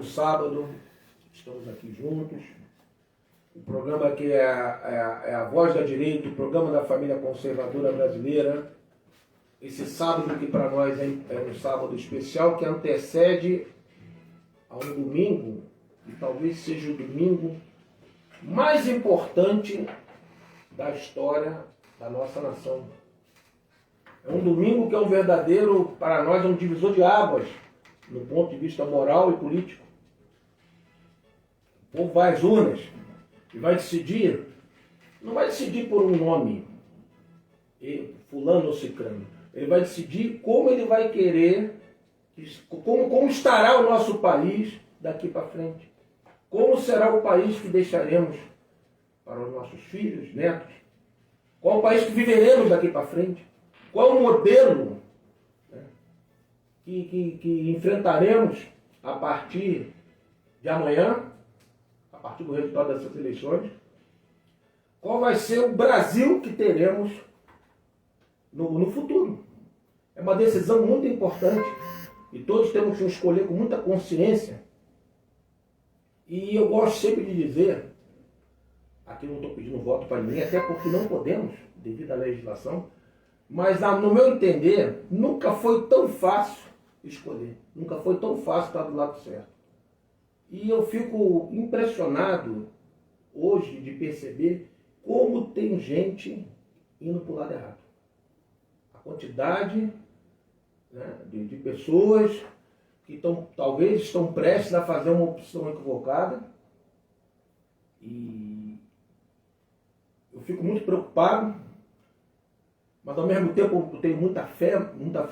no sábado, estamos aqui juntos. O programa que é a Voz da Direita, o programa da família conservadora brasileira. Esse sábado que para nós é um sábado especial que antecede a um domingo, e talvez seja o domingo mais importante da história da nossa nação. É um domingo que é um verdadeiro, para nós, é um divisor de águas, no ponto de vista moral e político. O povo vai às urnas e vai decidir, não vai decidir por um nome, fulano ou ciclano. Ele vai decidir como ele vai querer, como estará o nosso país daqui para frente. Como será o país que deixaremos para os nossos filhos, netos? Qual o país que viveremos daqui para frente? Qual o modelo, né, que enfrentaremos a partir de amanhã, a partir do resultado dessas eleições? Qual vai ser o Brasil que teremos no futuro? É uma decisão muito importante e todos temos que escolher com muita consciência. E eu gosto sempre de dizer, aqui não estou pedindo voto para ninguém, até porque não podemos, devido à legislação, mas no meu entender, nunca foi tão fácil escolher, nunca foi tão fácil estar do lado certo. E eu fico impressionado hoje de perceber como tem gente indo para o lado errado. A quantidade, né, de pessoas que talvez estão prestes a fazer uma opção equivocada. E eu fico muito preocupado, mas ao mesmo tempo eu tenho muita fé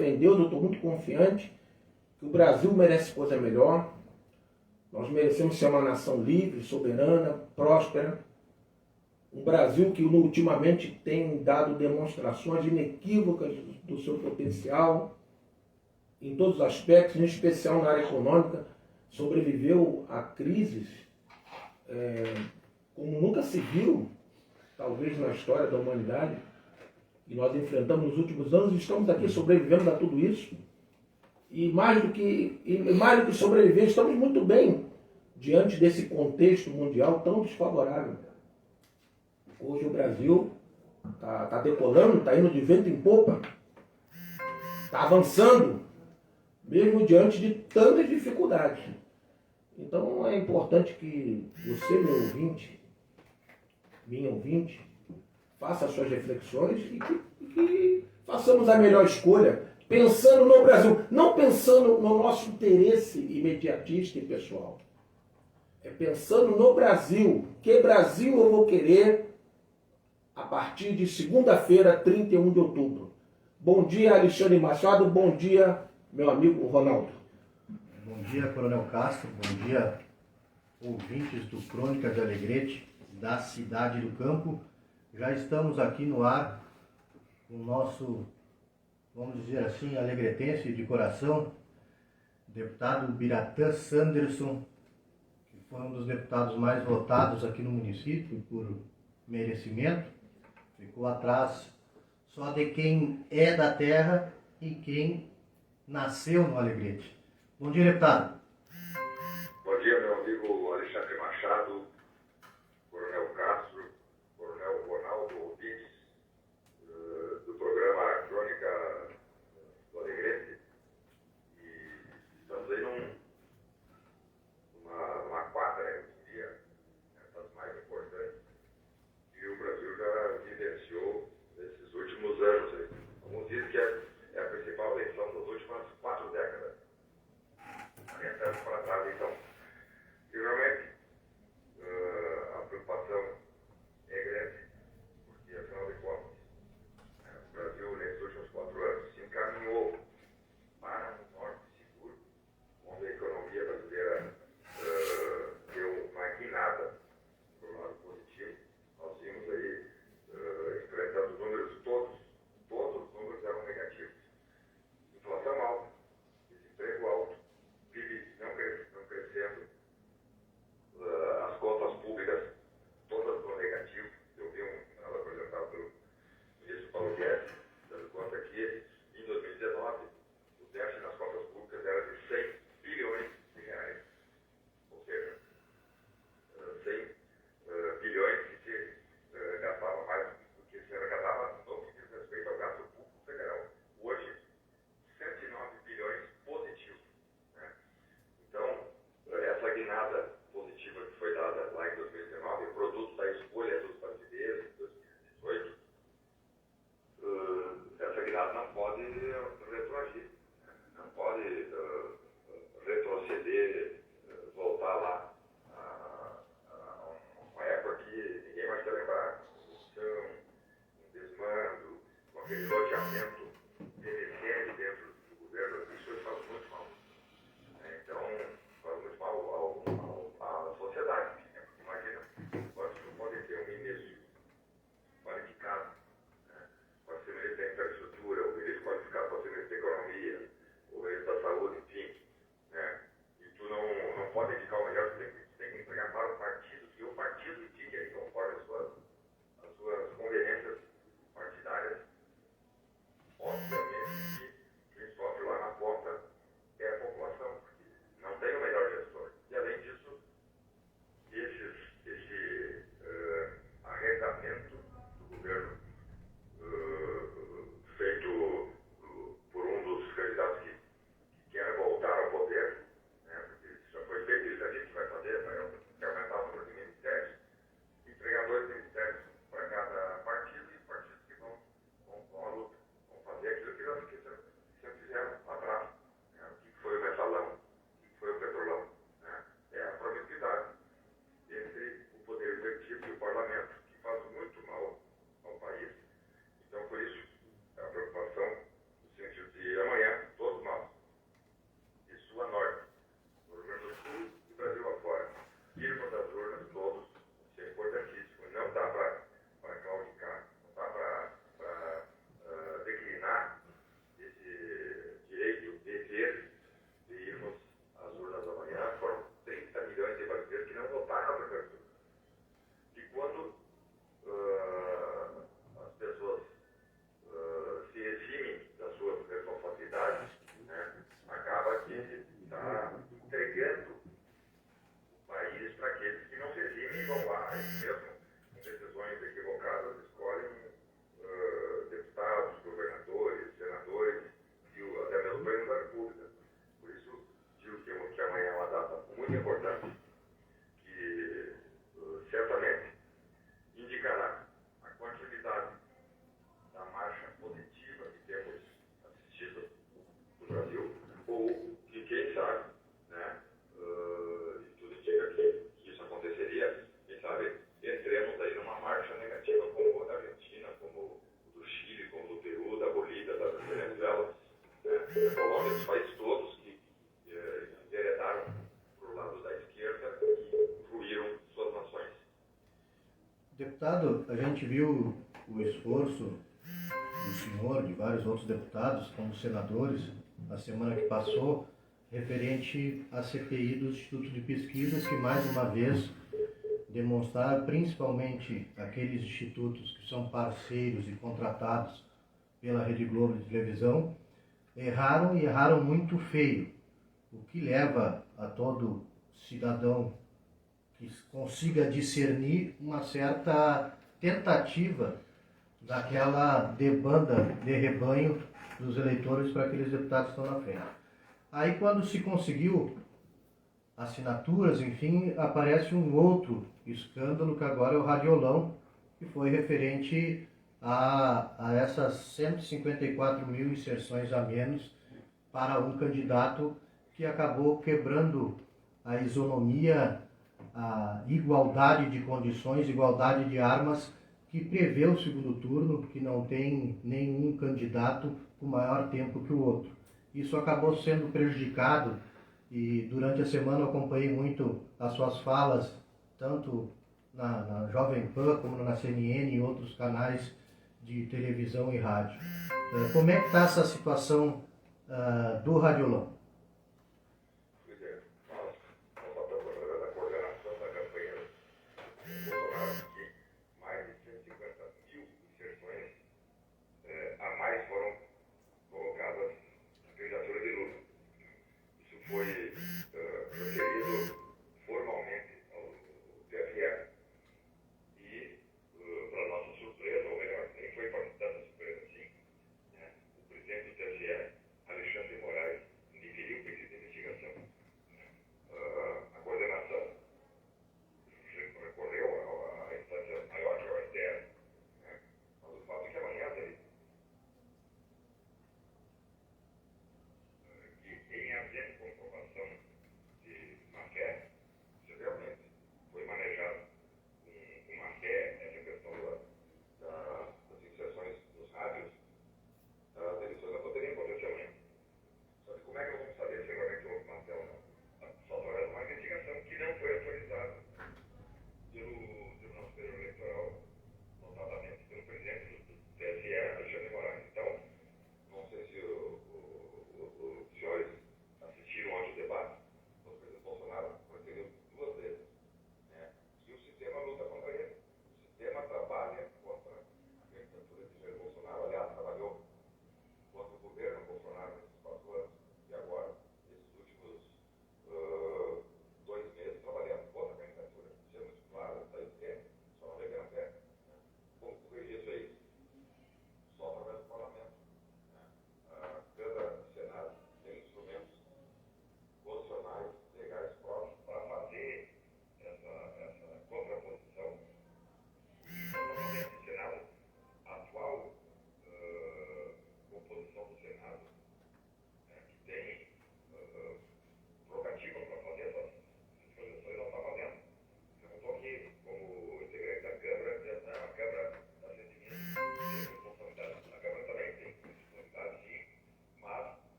em Deus, eu estou muito confiante que o Brasil merece coisa melhor. Nós merecemos ser uma nação livre, soberana, próspera. Um Brasil que ultimamente tem dado demonstrações inequívocas do seu potencial em todos os aspectos, em especial na área econômica. Sobreviveu a crises como nunca se viu, talvez na história da humanidade, que nós enfrentamos nos últimos anos, e estamos aqui sobrevivendo a tudo isso. E mais do que sobreviver, estamos muito bem diante desse contexto mundial tão desfavorável. Hoje o Brasil está decolando, está indo de vento em popa, está avançando, mesmo diante de tantas dificuldades. Então é importante que você, meu ouvinte, minha ouvinte, faça as suas reflexões e que façamos a melhor escolha, pensando no Brasil, não pensando no nosso interesse imediatista e pessoal. É pensando no Brasil. Que Brasil eu vou querer a partir de segunda-feira, 31 de outubro. Bom dia, Alexandre Machado. Bom dia, meu amigo Ronaldo. Bom dia, Coronel Castro. Bom dia, ouvintes do Crônica de Alegrete, da Cidade do Campo. Já estamos aqui no ar com o nosso, vamos dizer assim, alegretense de coração, deputado Biratã Sanderson, que foi um dos deputados mais votados aqui no município por merecimento. Ficou atrás só de quem é da terra e quem nasceu no Alegrete. Bom dia, deputado. Bom dia, meu amigo Alexandre Machado, Coronel Castro, Coronel Ronaldo, ouvintes do programa Crônica do Alegrete. E estamos aí numa quadra, eu diria, das mais importantes, que o Brasil já vivenciou nesses últimos anos. Alguns dizem que é a principal eleição das últimas 4 décadas. 40 anos para trás, então. E realmente, a preocupação pode indicar o melhor, tem que entregar para o partido, que o partido indique aí conforme as suas conveniências partidárias. Obviamente que quem sofre lá na ponta é a população, porque não tem o melhor gestor. E além disso, esse arrendamento do governo feito por um dos candidatos que quer voltar ao poder, né, porque isso já foi feito, ele já disse que vai fazer, vai aumentar o número de ministérios, entregar 2 ministérios para cada partido e partidos que vão à luta, vão fazer aquilo que nós sempre fizeram lá atrás. Né, o que foi o mensalão, o que foi o petrolão. Né, é a promiscuidade entre o poder executivo e o parlamento, que faz muito mal ao país. Então, por isso, a preocupação no sentido de amanhã, todos nós, de sul a norte, no Rio Grande do Sul e Brasil afora, irmos às urnas todos, isso é importantíssimo. Não dá para claudicar, não dá para declinar esse direito, dever de irmos às urnas amanhã. Foram 30 milhões de brasileiros que não votaram na prefeitura. E quando as pessoas se eximem das suas responsabilidades, né, acaba que está entregando o país para aqueles que não se eximem e vão lá, e mesmo com decisões equivocadas, escolhem deputados, governadores, senadores e até mesmo presidente da República. Por isso, digo que amanhã é uma data muito importante, que certamente indicará a continuidade da marcha positiva que temos assistido no Brasil, ou que, quem sabe, né, e tudo indica que isso aconteceria, quem sabe, entremos aí numa marcha negativa como a da Argentina, como o do Chile, como o do Peru, da Bolívia, da Venezuela, né, da Colômbia, dos países todos que enveredaram para o lado da esquerda e ruíram suas nações. Deputado, a gente viu o esforço do senhor, de vários outros deputados, como senadores, na semana que passou, referente à CPI do Instituto de Pesquisas, que mais uma vez demonstraram, principalmente aqueles institutos que são parceiros e contratados pela Rede Globo de televisão, erraram e erraram muito feio, o que leva a todo cidadão que consiga discernir uma certa tentativa daquela debanda de rebanho dos eleitores para aqueles deputados que estão na frente. Aí, quando se conseguiu assinaturas, enfim, aparece um outro escândalo, que agora é o radiolão, que foi referente a essas 154 mil inserções a menos para um candidato que acabou quebrando a isonomia, a igualdade de condições, igualdade de armas que prevê o segundo turno, que não tem nenhum candidato com maior tempo que o outro. Isso acabou sendo prejudicado e durante a semana eu acompanhei muito as suas falas, tanto na Jovem Pan como na CNN e outros canais de televisão e rádio. Como é que está essa situação do radiolão? Pois é, nós estamos da coordenação da campanha do Bolsonaro, que mais de 150 mil inserções a mais foram colocadas na candidatura de Lula. Isso foi referido formalmente ao TSE e, para nossa surpresa, ou melhor, nem foi para tanta surpresa assim, né, o presidente do TSE, Alexandre de Moraes,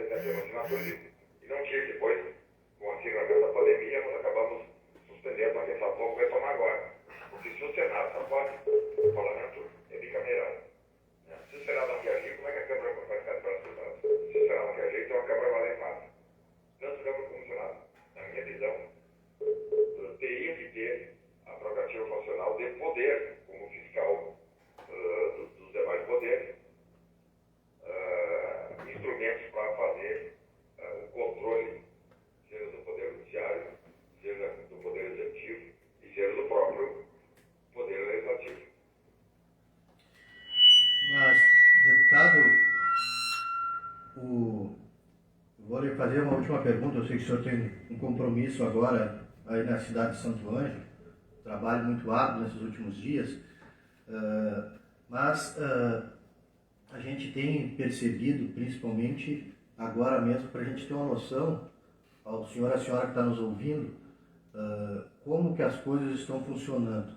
71 assinaturas e não tive. Depois, com a assinatura da pandemia, nós acabamos suspendendo, mas essa forma vai tomar agora. Porque se o Senado só pode, o parlamento é bicameral. Né? Se o Senado não quer agir, como é que a Câmara vai ficar de braços cruzados? Se o Senado não quer agir, então a Câmara vai lá e faz. Tanto Câmara como Senado, na minha visão, teria que ter a prerrogativa constitucional de poder, como fiscal dos demais poderes, instrumentos para fazer o controle, seja do Poder Judiciário, seja do Poder Executivo e seja do próprio Poder Legislativo. Mas, deputado, vou lhe fazer uma última pergunta. Eu sei que o senhor tem um compromisso agora aí na cidade de Santo Ângelo, trabalho muito árduo nesses últimos dias, mas a gente tem percebido, principalmente agora mesmo, para a gente ter uma noção, ao senhor e à senhora que está nos ouvindo, como que as coisas estão funcionando.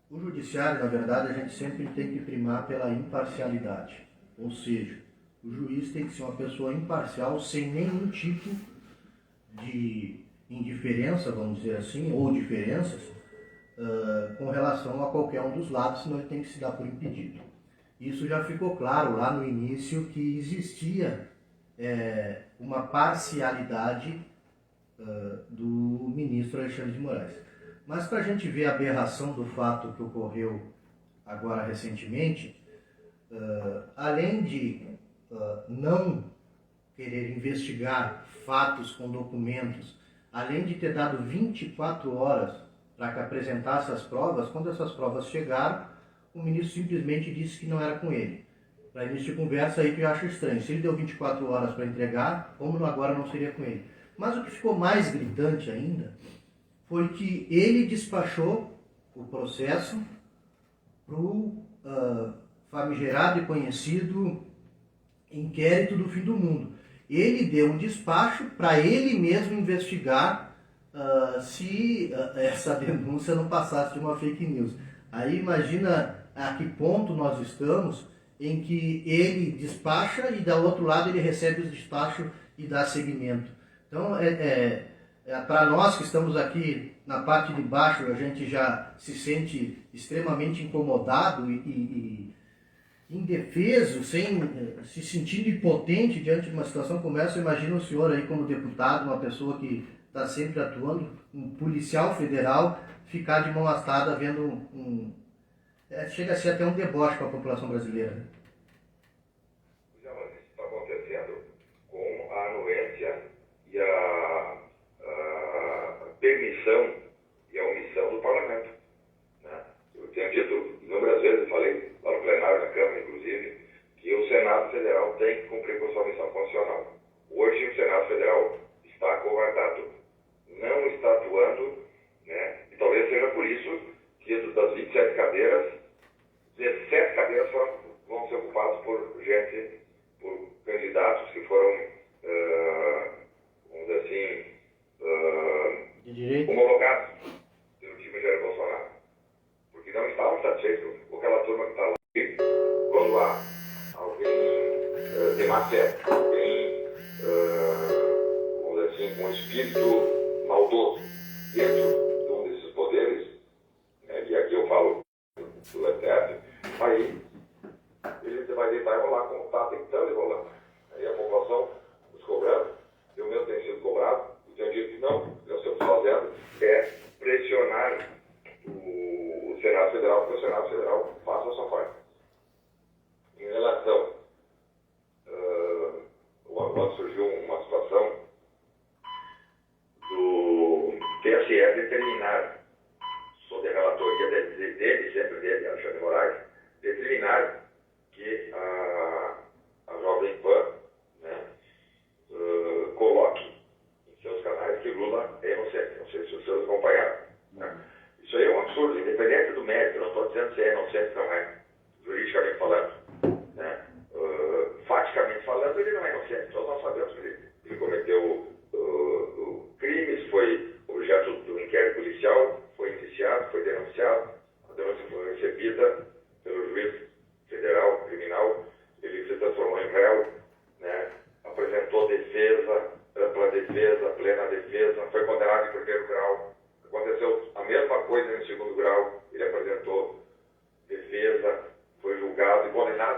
O judiciário, na verdade, a gente sempre tem que primar pela imparcialidade, ou seja, o juiz tem que ser uma pessoa imparcial, sem nenhum tipo de indiferença, vamos dizer assim, ou diferenças, com relação a qualquer um dos lados, senão ele tem que se dar por impedido. Isso já ficou claro lá no início, que existia uma parcialidade do ministro Alexandre de Moraes. Mas para a gente ver a aberração do fato que ocorreu agora recentemente, além de não querer investigar fatos com documentos, além de ter dado 24 horas para que apresentasse as provas, quando essas provas chegaram, o ministro simplesmente disse que não era com ele. Para início de conversa aí que eu acho estranho. Se ele deu 24 horas para entregar, como agora não seria com ele? Mas o que ficou mais gritante ainda foi que ele despachou o processo para o famigerado e conhecido inquérito do fim do mundo. Ele deu um despacho para ele mesmo investigar se essa denúncia não passasse de uma fake news. Aí imagina a que ponto nós estamos, em que ele despacha e do outro lado ele recebe o despacho e dá seguimento. Então, para nós que estamos aqui na parte de baixo, a gente já se sente extremamente incomodado e indefeso, se sentindo impotente diante de uma situação como essa. Imagina o senhor aí como deputado, uma pessoa que está sempre atuando, um policial federal, ficar de mão atada vendo chega a ser até um deboche para a população brasileira. Mas isso está acontecendo com a anuência e a permissão e a omissão do parlamento. Né? Eu tenho dito inúmeras vezes, falei lá no plenário da Câmara, inclusive, que o Senado Federal tem que cumprir com sua missão constitucional. Hoje o Senado Federal está acovardado, não está atuando, né? E talvez seja por isso que das 27 cadeiras, 17 cadeiras vão ser ocupadas por candidatos que foram, vamos dizer assim, homologados pelo time Jair Bolsonaro. Porque não estavam satisfeitos com aquela turma que está lá. Quando há alguém de má fé, alguém, vamos dizer assim, com um espírito maldoso dentro de um desses poderes, né, e aqui eu falo do Exército, aí ele vai deitar e rolar como está tentando rolar. Aí a população nos cobrando, eu mesmo tenho sido cobrado, e tenho dito que não, eu estou fazendo é pressionar o Senado Federal, porque o Senado Federal faça a sua parte. Em relação, quando surgiu uma situação do TSE determinar, sob a relatoria dele, sempre dele, Alexandre de Moraes, determinar que a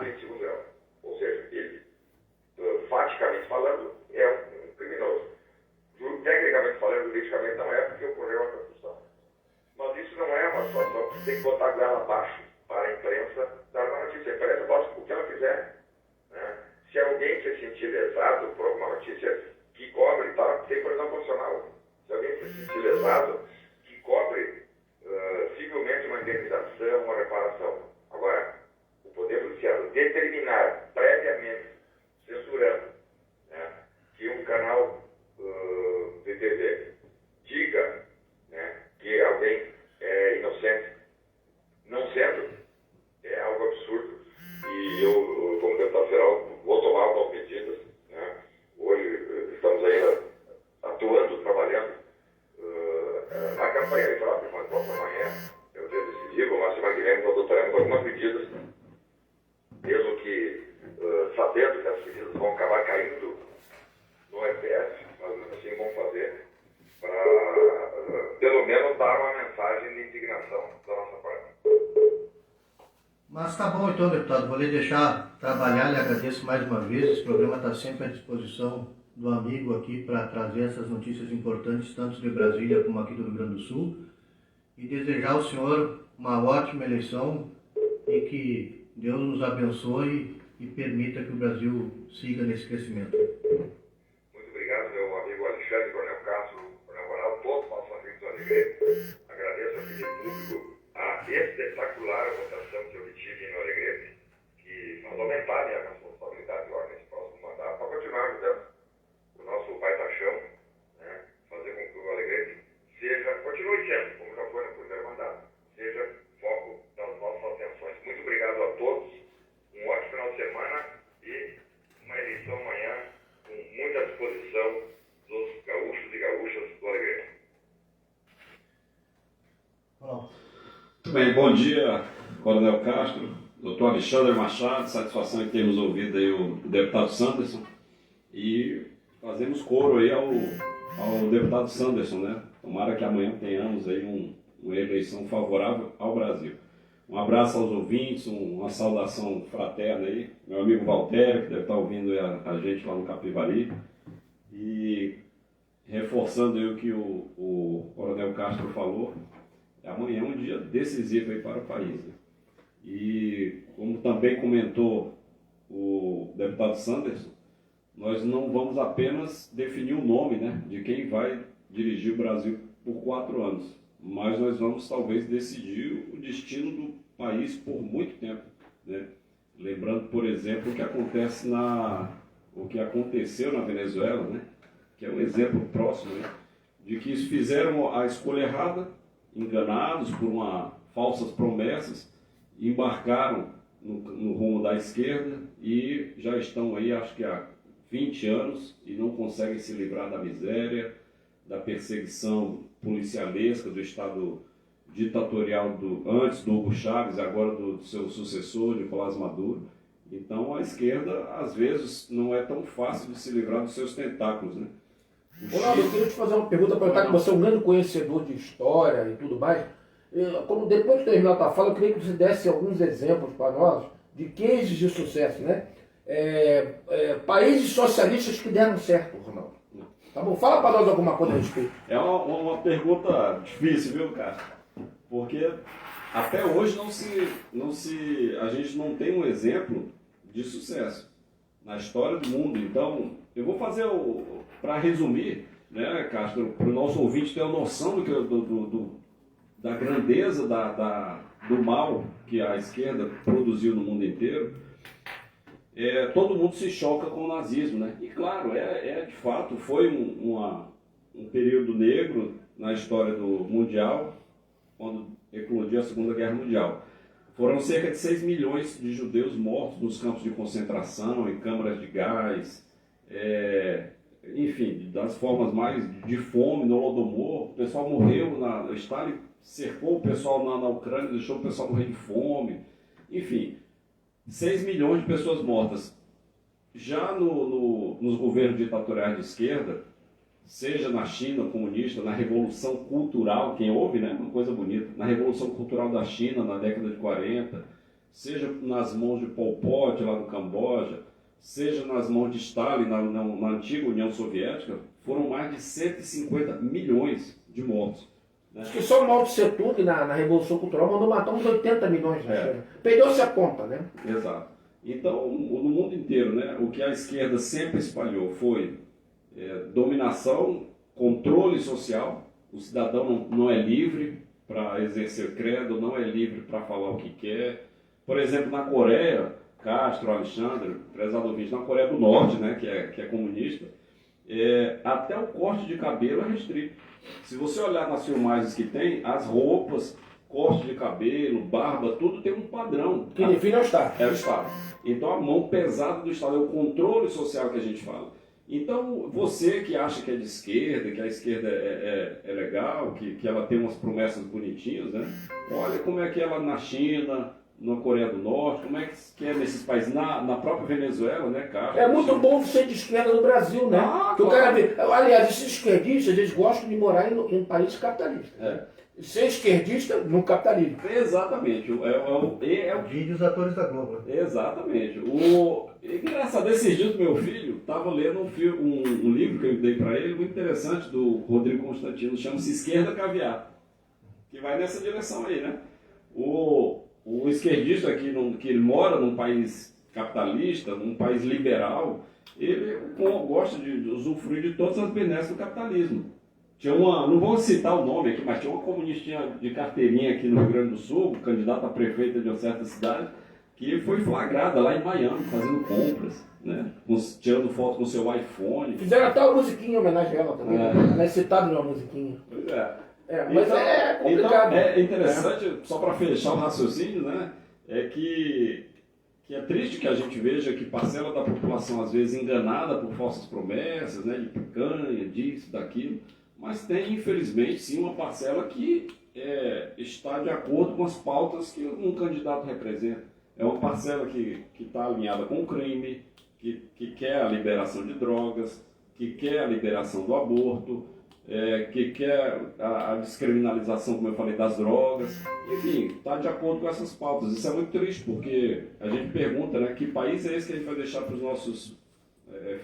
condenado em segundo grau. Ou seja, ele, faticamente falando, é um criminoso. Tecnicamente falando, juridicamente não é, porque ocorreu a construção. Mas isso não é uma situação que tem que botar a goela abaixo para a imprensa dar uma notícia. A imprensa bota o que ela quiser. Né? Se alguém se sentir lesado por alguma notícia que cobre, tá, tem prisão constitucional. Se alguém se sentir lesado, que cobre civilmente uma indenização, uma reparação. Agora, o Poder Judiciário determinar previamente, censurando, né, que um canal de TV diga, né, que alguém é inocente, não sendo, é algo absurdo. E eu, como deputado federal, vou tomar algumas medidas. Né? Hoje estamos ainda atuando, trabalhando na campanha eleitoral, que foi amanhã, eu devo decidir, com a semana que vem, estou adotando algumas medidas, mesmo que sabendo que as medidas vão acabar caindo no STF, mas assim vamos fazer, para pelo menos dar uma mensagem de indignação da nossa parte. Mas tá bom então, deputado, vou lhe deixar trabalhar, lhe agradeço mais uma vez, esse programa está sempre à disposição do amigo aqui para trazer essas notícias importantes, tanto de Brasília como aqui do Rio Grande do Sul, e desejar ao senhor uma ótima eleição e que Deus nos abençoe e permita que o Brasil siga nesse crescimento. Muito obrigado, meu amigo Alexandre, Coronel Castro, Coronel Ronaldo, todos os nossos amigos do Alegrete. Agradeço aqui de público a espetacular votação que eu obtive no Alegrete, que faz aumentar a minha responsabilidade agora nesse próximo mandato, para continuar ajudando o nosso baitachão, né, fazer com que o Alegrete continue sendo, como já foi no primeiro mandato, seja foco das nossas atenções. Muito obrigado a todos, um ótimo final de semana e uma eleição amanhã com muita disposição dos gaúchos e gaúchas do Alegrete. Muito bem, bom dia, Coronel Castro, doutor Alexandre Machado, satisfação em termos ouvido aí o deputado Sanderson e fazemos coro aí ao deputado Sanderson, né? Tomara que amanhã tenhamos aí uma eleição favorável ao Brasil. Um abraço aos ouvintes, uma saudação fraterna aí, meu amigo Valtério, que deve estar ouvindo a gente lá no Capivari, e reforçando aí o que o Coronel Castro falou, amanhã é um dia decisivo aí para o país. Né? E como também comentou o deputado Sanderson, nós não vamos apenas definir o nome, né, de quem vai dirigir o Brasil por 4 anos, mas nós vamos talvez decidir o destino do país por muito tempo. Né? Lembrando, por exemplo, o que aconteceu na Venezuela, né, que é um exemplo próximo, né, de que fizeram a escolha errada, enganados por falsas promessas, embarcaram no rumo da esquerda e já estão aí, acho que há 20 anos, e não conseguem se livrar da miséria, da perseguição policialesca do Estado ditatorial antes do Hugo Chávez, agora do seu sucessor, Nicolás Maduro. Então a esquerda, às vezes, não é tão fácil de se livrar dos seus tentáculos, né? Ronaldo, eu queria te fazer uma pergunta, para que você é um grande conhecedor de história e tudo mais. Como depois de terminar a tua fala, eu queria que você desse alguns exemplos para nós de cases de sucesso, né? Países socialistas que deram certo, Ronaldo. Tá bom? Fala para nós alguma coisa a respeito. É uma pergunta difícil, viu, cara? Porque até hoje a gente não tem um exemplo de sucesso na história do mundo. Então, eu vou fazer para resumir, né, Castro, para o nosso ouvinte ter uma noção da grandeza do mal que a esquerda produziu no mundo inteiro. Todo mundo se choca com o nazismo, né? E claro, de fato, foi um período negro na história do mundial, quando eclodiu a Segunda Guerra Mundial. Foram cerca de 6 milhões de judeus mortos nos campos de concentração, em câmaras de gás, enfim, das formas mais de fome, no Holodomor. O pessoal morreu, o Stalin cercou o pessoal na Ucrânia, deixou o pessoal morrer de fome, enfim. 6 milhões de pessoas mortas. Já nos governos ditatoriais de esquerda, seja na China comunista, na Revolução Cultural, quem ouve, né, uma coisa bonita, na Revolução Cultural da China, na década de 40, seja nas mãos de Pol Pot lá no Camboja, seja nas mãos de Stalin na antiga União Soviética, foram mais de 150 milhões de mortos. Né? Acho que só o Mao Tse Tung na Revolução Cultural mandou matar uns 80 milhões na China. Perdeu-se a conta, né? Exato. Então, no mundo inteiro, né, o que a esquerda sempre espalhou foi dominação, controle social. O cidadão não é livre para exercer credo, não é livre para falar o que quer. Por exemplo, na Coreia, Castro, Alexandre, prezado ouvinte, na Coreia do Norte, né, que é comunista, até o corte de cabelo é restrito. Se você olhar nas filmagens que tem, as roupas, corte de cabelo, barba, tudo tem um padrão. Que define é o Estado. É o Estado. Então a mão pesada do Estado é o controle social que a gente fala. Então você que acha que é de esquerda, que a esquerda é legal, que ela tem umas promessas bonitinhas, né? Olha como é que ela na China, na Coreia do Norte, como é que é nesses países, na própria Venezuela, né, cara? É muito bom ser de esquerda no Brasil, né? Porque o cara vê, aliás, esses esquerdistas, eles gostam de morar em países capitalistas. Né? Ser esquerdista no capitalismo. Exatamente. Vídeos atores da Globo. Exatamente. Engraçado, esses dias meu filho estava lendo um livro que eu dei para ele, muito interessante, do Rodrigo Constantino, chama-se Esquerda Caviar, que vai nessa direção aí, né? O esquerdista aqui, que ele mora num país capitalista, num país liberal, ele gosta de usufruir de todas as benesses do capitalismo. Tinha não vou citar o nome aqui, mas tinha uma comunistinha de carteirinha aqui no Rio Grande do Sul, candidata a prefeita de uma certa cidade, que foi flagrada lá em Miami, fazendo compras, né? Tirando foto com o seu iPhone. Fizeram até uma musiquinha em homenagem a ela também. Ela é citada numa musiquinha. Pois é. Mas então, é complicado. Então, é interessante, só para fechar o raciocínio, né? É que é triste que a gente veja que parcela da população, às vezes, enganada por falsas promessas, né? De picanha, disso, daquilo. Mas tem, infelizmente, sim, uma parcela que está de acordo com as pautas que um candidato representa. É uma parcela que está alinhada com o crime, que quer a liberação de drogas, que quer a liberação do aborto, que quer a descriminalização, como eu falei, das drogas. Enfim, está de acordo com essas pautas. Isso é muito triste, porque a gente pergunta, né, que país é esse que a gente vai deixar para os nossos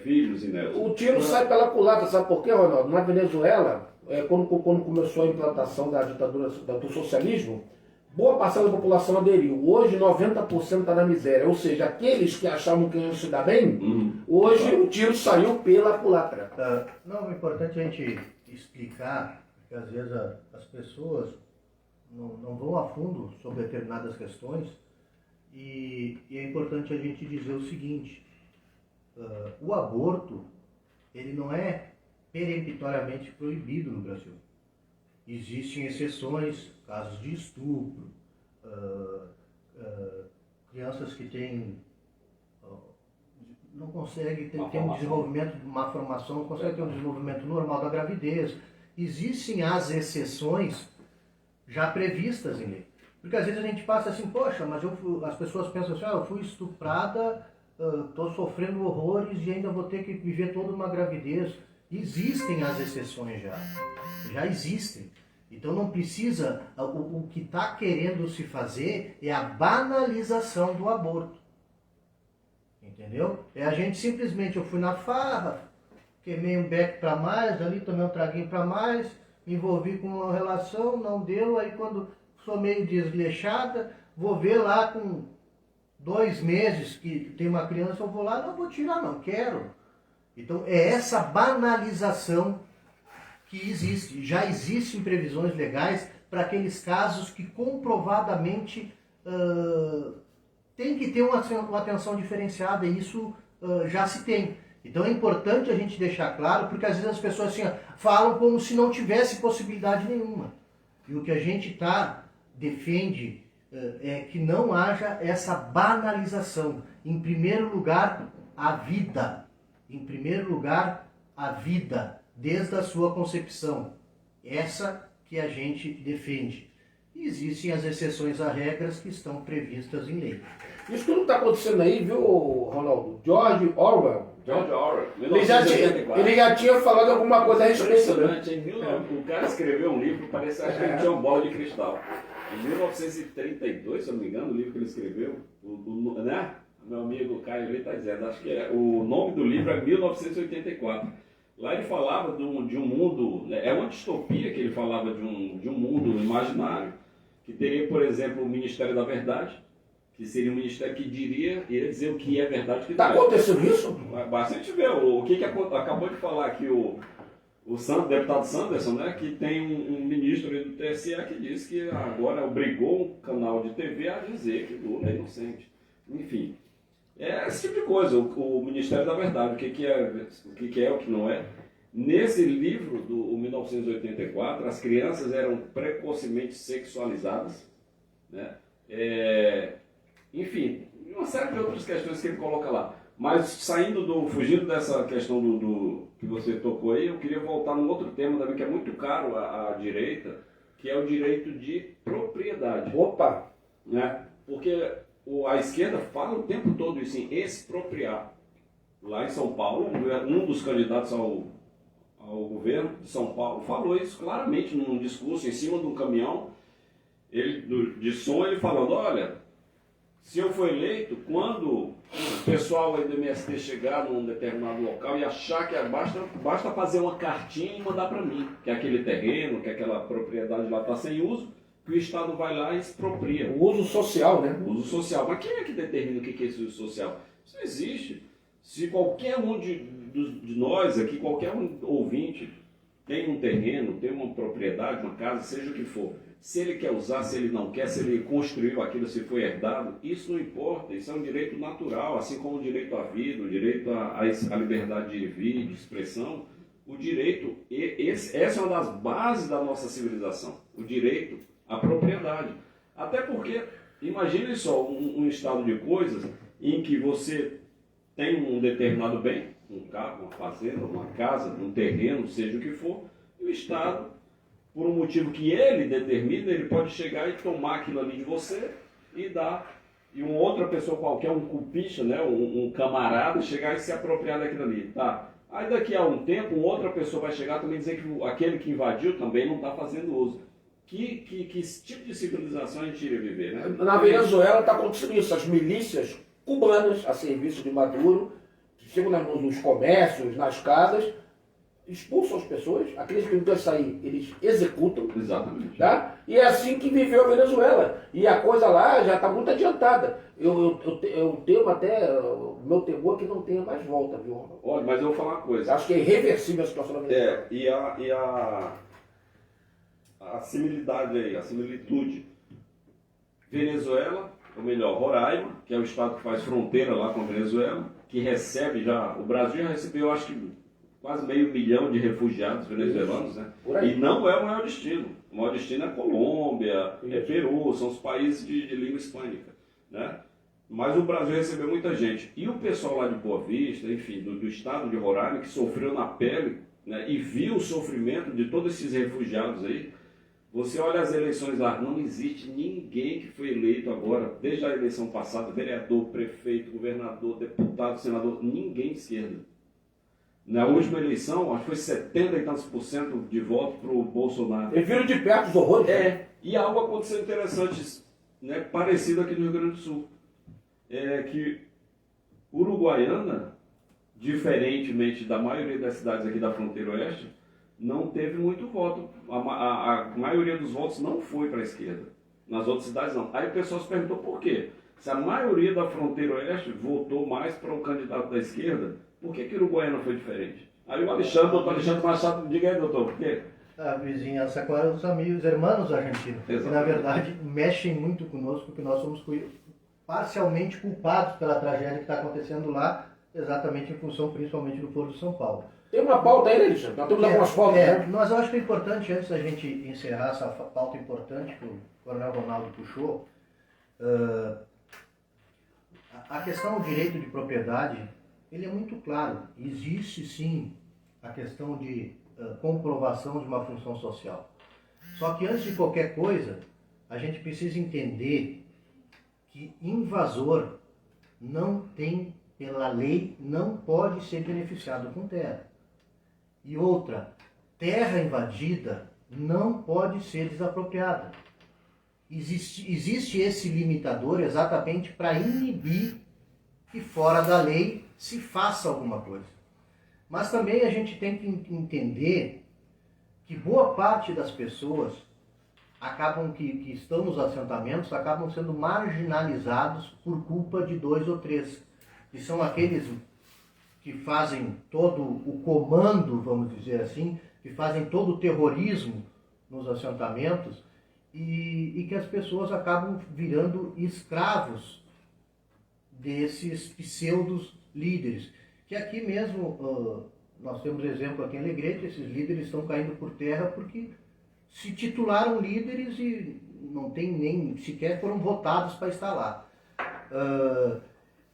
filhos e netos? O tiro sai pela culatra, sabe por quê, Ronaldo? Na Venezuela, quando começou a implantação da ditadura do socialismo, boa parcela da população aderiu. Hoje 90% está na miséria. Ou seja, aqueles que achavam que iam se dar bem, hoje o tiro saiu pela culatra. Não, é importante a gente explicar, porque às vezes as pessoas não vão a fundo sobre determinadas questões, e é importante a gente dizer o seguinte: o aborto, ele não é peremptoriamente proibido no Brasil. Existem exceções, casos de estupro, crianças que não conseguem ter um desenvolvimento, uma formação, não conseguem ter um desenvolvimento normal da gravidez. Existem as exceções já previstas em lei. Porque às vezes a gente passa assim, poxa, mas as pessoas pensam assim, eu fui estuprada, estou sofrendo horrores e ainda vou ter que viver toda uma gravidez. Existem as exceções já existem. Então não precisa, o que está querendo se fazer é a banalização do aborto. Entendeu? A gente simplesmente, eu fui na farra, queimei um beck para mais, ali tomei um traguinho para mais, me envolvi com uma relação, não deu, aí quando sou meio desleixada, vou ver lá com 2 meses que tem uma criança, eu vou lá, não vou tirar, não quero. Então é essa banalização que existe. Já existem previsões legais para aqueles casos que comprovadamente tem que ter uma atenção diferenciada, e isso já se tem. Então é importante a gente deixar claro, porque às vezes as pessoas assim, falam como se não tivesse possibilidade nenhuma. E o que a gente defende é que não haja essa banalização. Em primeiro lugar, a vida. Em primeiro lugar, a vida, desde a sua concepção. Essa que a gente defende. E existem as exceções a regras que estão previstas em lei. Isso tudo está acontecendo aí, viu, Ronaldo? George Orwell. Ele já tinha falado alguma coisa a respeito. Impressionante, hein? O cara escreveu um livro, parece que ele tinha uma bola de cristal. Em 1932, se eu não me engano, o livro que ele escreveu, né? Meu amigo Caio ali está dizendo, acho que o nome do livro é 1984. Lá ele falava de um mundo, é uma distopia que ele falava de um mundo imaginário, que teria, por exemplo, o Ministério da Verdade, que seria um ministério que iria dizer o que é verdade e o que não Está é. acontecendo isso? Basta a gente ver o que acabou de falar aqui o deputado Sanderson, né, que tem um ministro do TSE que disse que agora obrigou um canal de TV a dizer que Lula é inocente. Enfim, é esse tipo de coisa, o Ministério da Verdade, o que é, o que não é. Nesse livro, do 1984, as crianças eram precocemente sexualizadas, né? Enfim, uma série de outras questões que ele coloca lá. Mas fugindo dessa questão do que você tocou aí, eu queria voltar num outro tema também que é muito caro à direita, que é o direito de propriedade. Opa! Né? Porque a esquerda fala o tempo todo isso em expropriar. Lá em São Paulo, um dos candidatos ao governo de São Paulo falou isso claramente num discurso em cima de um caminhão, de som, ele falando, olha, se eu for eleito, quando o pessoal aí do MST chegar num determinado local e achar que basta fazer uma cartinha e mandar para mim, que aquele terreno, que aquela propriedade lá está sem uso, que o Estado vai lá e expropria. O uso social, né? O uso social. Mas quem é que determina o que é esse uso social? Isso não existe. Se qualquer um de nós aqui, qualquer um ouvinte, tem um terreno, tem uma propriedade, uma casa, seja o que for, se ele quer usar, se ele não quer, se ele construiu aquilo, se foi herdado, isso não importa, isso é um direito natural, assim como o direito à vida, o direito à liberdade de vir, de expressão, o direito, essa é uma das bases da nossa civilização, o direito à propriedade. Até porque, imagine só, um estado de coisas em que você tem um determinado bem, um carro, uma fazenda, uma casa, um terreno, seja o que for, e o Estado, por um motivo que ele determina, ele pode chegar e tomar aquilo ali de você e dar, e uma outra pessoa qualquer, um cupicha, né, um camarada, chegar e se apropriar daquilo ali, tá? Aí daqui a um tempo, uma outra pessoa vai chegar também e dizer que aquele que invadiu também não está fazendo uso. Que tipo de civilização a gente iria viver, né? Na Venezuela está acontecendo isso, as milícias cubanas a serviço de Maduro, chegam nos comércios, nas casas, expulsam as pessoas, aqueles que não querem sair, eles executam. Exatamente. Tá? E é assim que viveu a Venezuela. E a coisa lá já está muito adiantada. Eu tenho até, o meu temor é que não tenha mais volta, viu, Ronaldo? Olha, mas eu vou falar uma coisa. Acho que é irreversível a situação da Venezuela. E a similitude aí, a similitude. Venezuela, ou melhor, Roraima, que é o estado que faz fronteira lá com a Venezuela, que recebe já, o Brasil já recebeu, acho que quase 500 mil de refugiados venezuelanos, né? E não é o maior destino. O maior destino é Colômbia, é Peru, são os países de língua hispânica, né? Mas o Brasil recebeu muita gente. E o pessoal lá de Boa Vista, enfim, do estado de Roraima, que sofreu na pele, né, e viu o sofrimento de todos esses refugiados aí. Você olha as eleições lá, não existe ninguém que foi eleito agora, desde a eleição passada, vereador, prefeito, governador, deputado, senador, ninguém de esquerda. Na última eleição, acho que foi 70 e tantos % de voto para o Bolsonaro. Eles viram de perto os horrores. E algo aconteceu interessante, né, parecido aqui no Rio Grande do Sul. É que Uruguaiana, diferentemente da maioria das cidades aqui da fronteira oeste, não teve muito voto. A maioria dos votos não foi para a esquerda. Nas outras cidades não. Aí o pessoal se perguntou por quê. Se a maioria da fronteira oeste votou mais para o candidato da esquerda, por que Uruguaiana foi diferente? Aí o doutor Alexandre Machado, diga aí, doutor, por quê? A vizinhança com os amigos, irmãos argentinos, que na verdade mexem muito conosco, porque nós somos parcialmente culpados pela tragédia que está acontecendo lá, exatamente em função principalmente do Foro de São Paulo. Tem uma pauta aí, né, Alexandre? Nós temos algumas pautas, né? Mas eu acho que é importante, antes da gente encerrar essa pauta importante que o Coronel Ronaldo puxou, a questão do direito de propriedade, ele é muito claro. Existe sim a questão de comprovação de uma função social. Só que antes de qualquer coisa, a gente precisa entender que invasor não tem, pela lei, não pode ser beneficiado com terra. E outra, terra invadida não pode ser desapropriada. existe esse limitador exatamente para inibir que fora da lei se faça alguma coisa. Mas também a gente tem que entender que boa parte das pessoas que estão nos assentamentos acabam sendo marginalizados por culpa de 2 ou 3, que são aqueles que fazem todo o comando, vamos dizer assim, que fazem todo o terrorismo nos assentamentos e que as pessoas acabam virando escravos desses pseudos líderes. Que aqui mesmo, nós temos exemplo aqui em Alegrete, esses líderes estão caindo por terra porque se titularam líderes e não tem nem sequer foram votados para estar lá.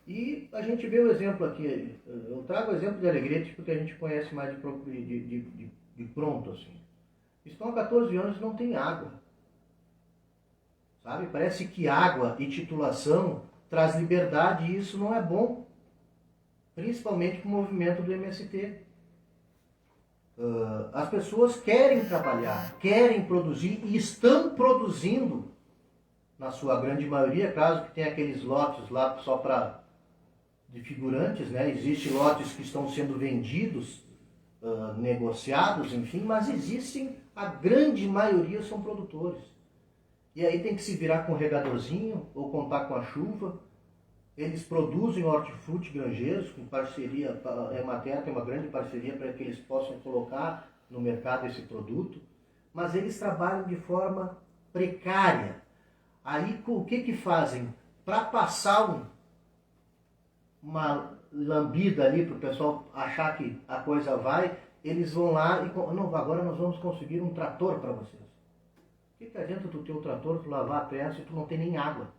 E a gente vê o exemplo aqui, eu trago o exemplo de Alegrete porque a gente conhece mais de pronto, assim. Estão há 14 anos e não tem água. Sabe? Parece que água e titulação traz liberdade e isso não é bom. Principalmente para o movimento do MST. As pessoas querem trabalhar, querem produzir e estão produzindo, na sua grande maioria, caso que tenha aqueles lotes lá só para de figurantes, né? Existem lotes que estão sendo vendidos, negociados, enfim, mas existem, a grande maioria são produtores. E aí tem que se virar com um regadorzinho ou contar com a chuva. Eles produzem hortifruti granjeiros, com parceria, a Emater tem uma grande parceria para que eles possam colocar no mercado esse produto, mas eles trabalham de forma precária. Aí o que fazem? Para passar uma lambida ali para o pessoal achar que a coisa vai, eles vão lá e não, agora nós vamos conseguir um trator para vocês. O que adianta tu ter o trator, tu lavar a terra se tu não tem nem água?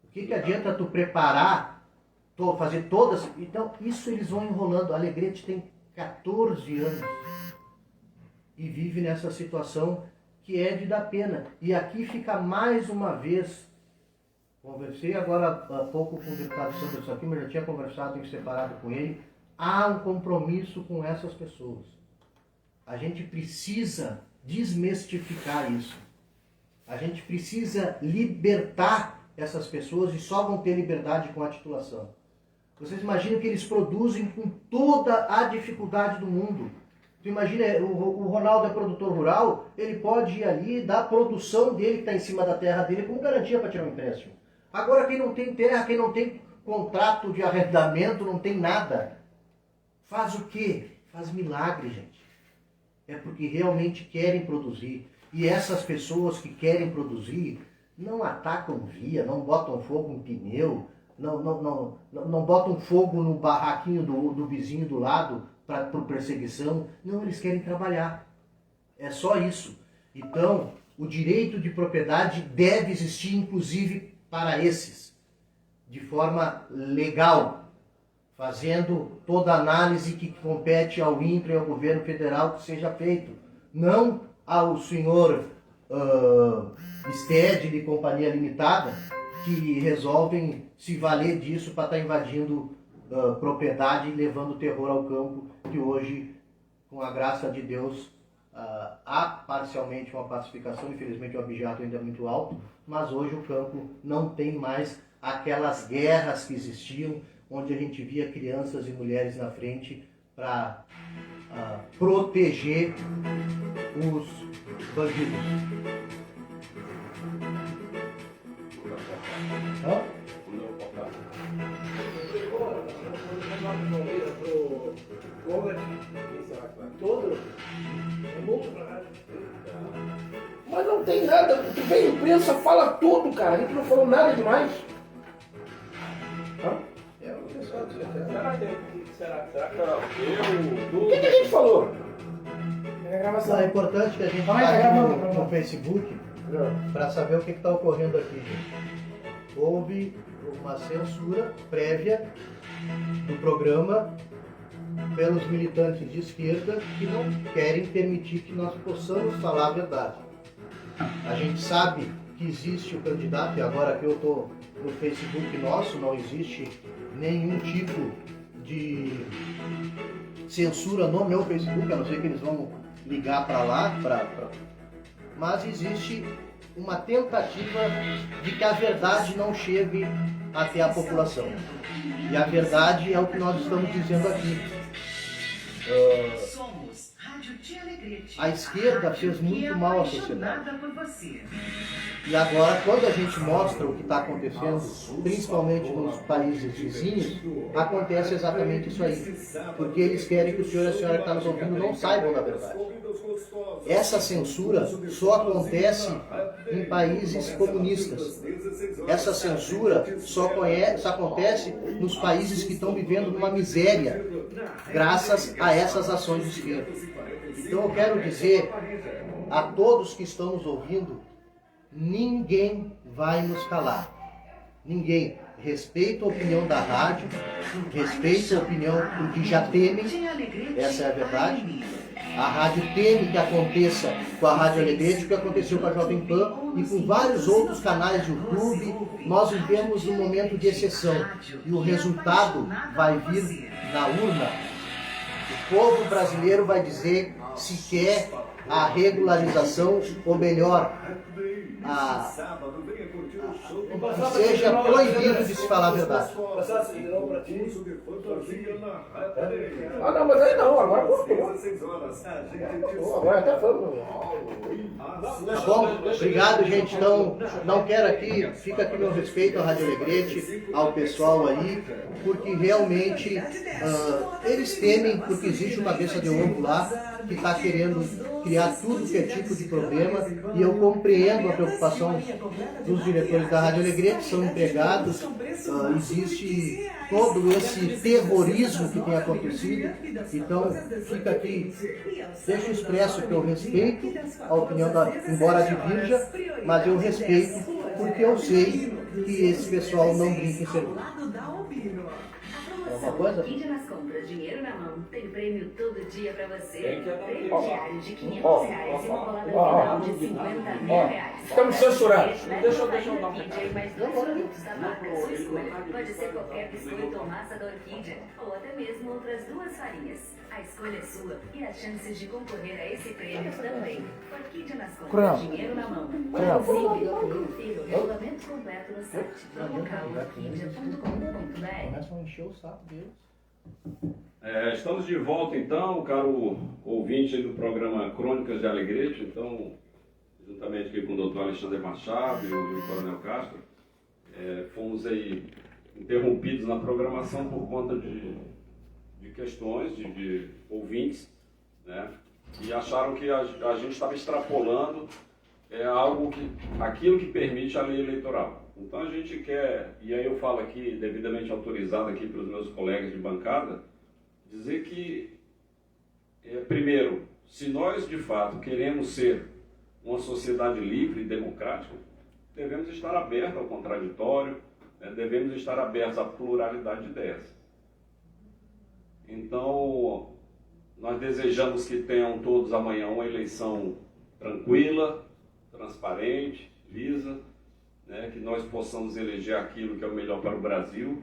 O que adianta tu preparar, fazer todas... Então, isso eles vão enrolando. A Alegrete tem 14 anos e vive nessa situação que é de dar pena. E aqui fica mais uma vez... Conversei agora há pouco com o deputado Sanderson aqui, mas já tinha conversado em separado com ele. Há um compromisso com essas pessoas. A gente precisa desmistificar isso. A gente precisa libertar essas pessoas e só vão ter liberdade com a titulação. Vocês imaginam que eles produzem com toda a dificuldade do mundo. Tu imagina, o Ronaldo é produtor rural, ele pode ir ali e dar a produção dele que está em cima da terra dele como garantia para tirar um empréstimo. Agora quem não tem terra, quem não tem contrato de arrendamento, não tem nada, faz o quê? Faz milagre, gente. É porque realmente querem produzir. E essas pessoas que querem produzir não atacam via, não botam fogo em pneu, não botam fogo no barraquinho do vizinho do lado por perseguição. Não, eles querem trabalhar. É só isso. Então, o direito de propriedade deve existir, inclusive, para esses, de forma legal, fazendo toda a análise que compete ao INCRA e ao governo federal que seja feito. Não ao senhor Stedley e Companhia Limitada, que resolvem se valer disso para estar invadindo propriedade e levando terror ao campo, que hoje, com a graça de Deus, há parcialmente uma pacificação, infelizmente o abjato ainda é muito alto, mas hoje o campo não tem mais aquelas guerras que existiam, onde a gente via crianças e mulheres na frente para proteger os bandidos. Mas não tem nada, vem a imprensa, fala tudo, cara, a gente não falou nada demais. O que a gente falou? É importante que a gente vá no Facebook para saber o que está ocorrendo aqui, gente. Houve uma censura prévia do programa pelos militantes de esquerda que não querem permitir que nós possamos falar a verdade. A gente sabe que existe o candidato, e agora que eu estou no Facebook nosso, não existe nenhum tipo de censura no meu Facebook, a não ser que eles vão ligar para lá, mas existe uma tentativa de que a verdade não chegue até a população. E a verdade é o que nós estamos dizendo aqui. A esquerda fez muito mal à sociedade. E agora, quando a gente mostra o que está acontecendo, principalmente nos países vizinhos, acontece exatamente isso aí. Porque eles querem que o senhor e a senhora que está nos ouvindo não saibam da verdade. Essa censura só acontece em países comunistas. Essa censura só acontece nos países que estão vivendo numa miséria, graças a essas ações de esquerda. Então eu quero dizer a todos que estão nos ouvindo, ninguém vai nos calar. Ninguém. Respeita a opinião da rádio, respeita a opinião do que já temem, essa é a verdade. A rádio teme que aconteça com a Rádio Alegrete, o que aconteceu com a Jovem Pan e com vários outros canais de YouTube. Nós vivemos um momento de exceção e o resultado vai vir na urna. O povo brasileiro vai dizer se quer a regularização, ou melhor, que seja proibido de se falar a verdade. Ah, não, mas aí não, agora cortou. Agora até falando. Tá bom? Obrigado, gente. Então, não quero aqui, fica aqui meu respeito à Rádio Alegrete, ao pessoal aí, porque realmente eles temem, porque existe uma cabeça de ovo lá que está querendo criar tudo que é tipo de problema, e eu compreendo a preocupação dos diretores da Rádio Alegrete, são empregados, existe todo esse terrorismo que tem acontecido, então fica aqui, deixo expresso que eu respeito a opinião embora divirja, mas eu respeito porque eu sei que esse pessoal não brinca em serviço. Alguma coisa? Nas compras, dinheiro na mão, tem prêmio todo dia pra você. Prêmio diário de R$500 e uma bolada final de R$50 mil. Estamos censurados. Deixa eu dar um recado. Mais dois produtos da marca, sua escolha. Pode ser qualquer biscoito ou massa da Orquídea, ou até mesmo outras duas farinhas. A escolha é sua e as chances de concorrer a esse prêmio também. Orquídea nas compras, dinheiro na mão. Participe, confira o regulamento completo no site localorquídea.com.br. Começam a encher o saco deles. Estamos de volta então, caro ouvinte aí do programa Crônicas de Alegrete, então, juntamente aqui com o Dr. Alexandre Machado e o Coronel Castro, fomos aí interrompidos na programação por conta de questões de ouvintes, né, e acharam que a gente estava extrapolando aquilo que permite a lei eleitoral. Então a gente quer, e aí eu falo aqui, devidamente autorizado aqui pelos meus colegas de bancada, dizer que, primeiro, se nós de fato queremos ser uma sociedade livre e democrática, devemos estar abertos ao contraditório, né, devemos estar abertos à pluralidade de ideias. Então, nós desejamos que tenham todos amanhã uma eleição tranquila, transparente, lisa, né, que nós possamos eleger aquilo que é o melhor para o Brasil.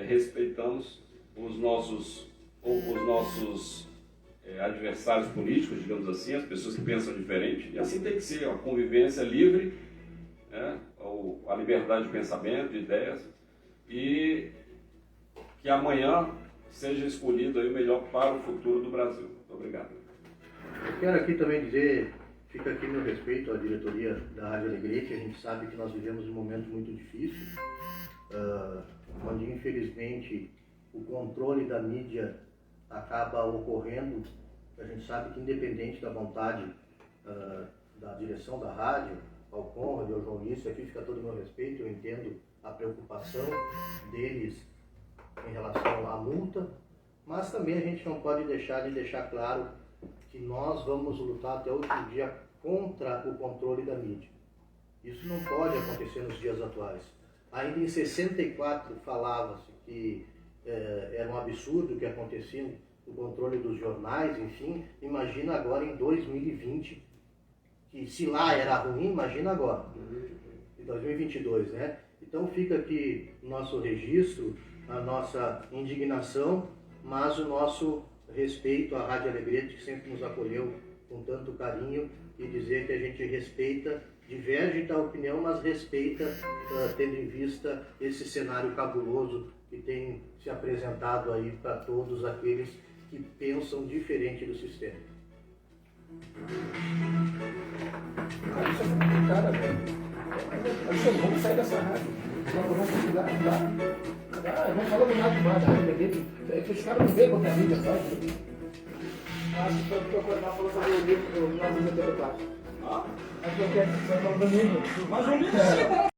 Respeitamos os nossos adversários políticos, digamos assim, as pessoas que pensam diferente, e assim tem que ser, a convivência livre, né, a liberdade de pensamento, de ideias, e que amanhã seja escolhido aí o melhor para o futuro do Brasil. Muito obrigado. Eu quero aqui também dizer, fica aqui meu respeito à diretoria da Rádio Alegrete. A gente sabe que nós vivemos um momento muito difícil, onde infelizmente o controle da mídia acaba ocorrendo. A gente sabe que, independente da vontade da direção da rádio, ao Conrad, ao João Lício, aqui fica todo o meu respeito. Eu entendo a preocupação deles em relação à multa, mas também a gente não pode deixar de deixar claro que nós vamos lutar até o último dia contra o controle da mídia. Isso não pode acontecer nos dias atuais. Ainda em 64 falava-se que era um absurdo o que acontecia, o controle dos jornais, enfim. Imagina agora em 2020, que se lá era ruim, imagina agora, em 2022, né? Então fica aqui o nosso registro, a nossa indignação, mas o nosso respeito à Rádio Alegrete, que sempre nos acolheu com tanto carinho, e dizer que a gente respeita diverge da opinião, mas respeita, tendo em vista esse cenário cabuloso que tem se apresentado aí para todos aqueles que pensam diferente do sistema. Isso é complicado, velho. Alexandre, vamos sair dessa rádio. Não falando nada mais da rádio. É que os caras não veem quanto a mídia faz. Acho que foi porque o Coronel falou sobre o livro do 1984. Acho que eu quero que você falou do livro. Mas o livro